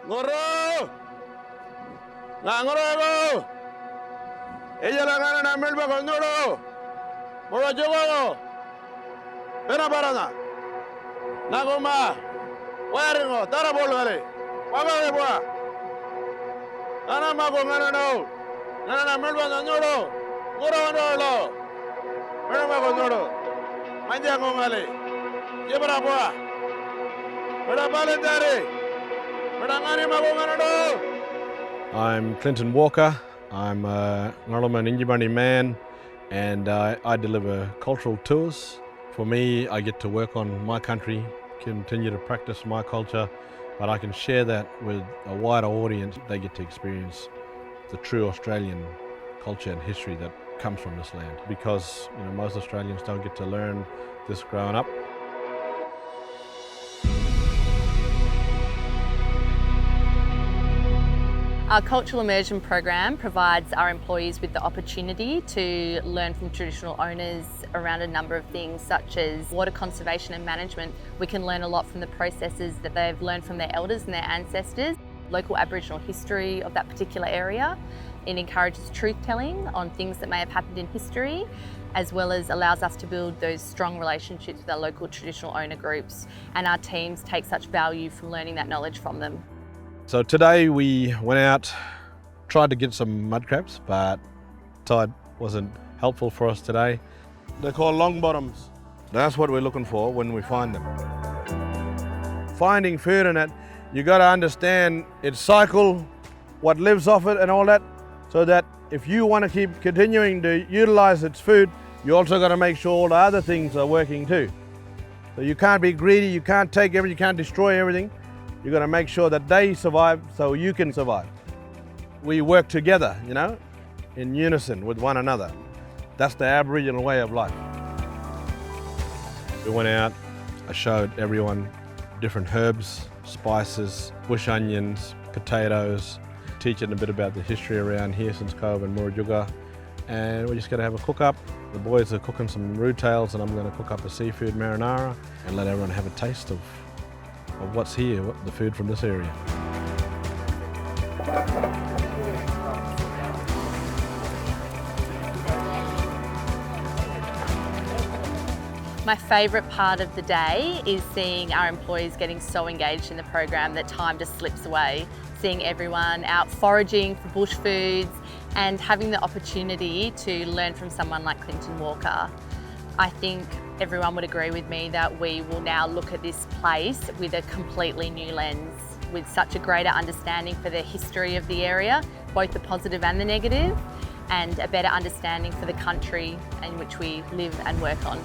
Ngurrangga! Ngurrangga! Ella la gana na melba con duro. Por allá Pena parana. Nagoma. Waringo. Tara bolgale. Waga de boa. Nana mago ngana no. Nana na melba con duro. Ngurrangga. Pena mago duro. Manja ngongale. Jebra boa. Pena balendare. Pena ngani mago ngana no. I'm Clinton Walker. I'm a Ngurrangga man, and I deliver cultural tours. For me, I get to work on my country, continue to practice my culture, but I can share that with a wider audience. They get to experience the true Australian culture and history that comes from this land, because most Australians don't get to learn this growing up. Our cultural immersion program provides our employees with the opportunity to learn from traditional owners around a number of things such as water conservation and management. We can learn a lot from the processes that they've learned from their elders and their ancestors, local Aboriginal history of that particular area. It encourages truth telling on things that may have happened in history, as well as allows us to build those strong relationships with our local traditional owner groups, and our teams take such value from learning that knowledge from them. So today we went out, tried to get some mud crabs, but tide wasn't helpful for us today. They're called long bottoms. That's what we're looking for when we find them. Finding food in it, you got to understand its cycle, what lives off it and all that, so that if you want to keep continuing to utilize its food, you also got to make sure all the other things are working too. So you can't be greedy, you can't take everything, you can't destroy everything. You've got to make sure that they survive so you can survive. We work together, in unison with one another. That's the Aboriginal way of life. We went out, I showed everyone different herbs, spices, bush onions, potatoes, teaching a bit about the history around here since Cove and Ngurrangga. And we're just going to have a cook up. The boys are cooking some root tails and I'm going to cook up a seafood marinara and let everyone have a taste of what's here, the food from this area. My favourite part of the day is seeing our employees getting so engaged in the program that time just slips away. Seeing everyone out foraging for bush foods and having the opportunity to learn from someone like Clinton Walker. I think everyone would agree with me that we will now look at this place with a completely new lens, with such a greater understanding for the history of the area, both the positive and the negative, and a better understanding for the country in which we live and work on.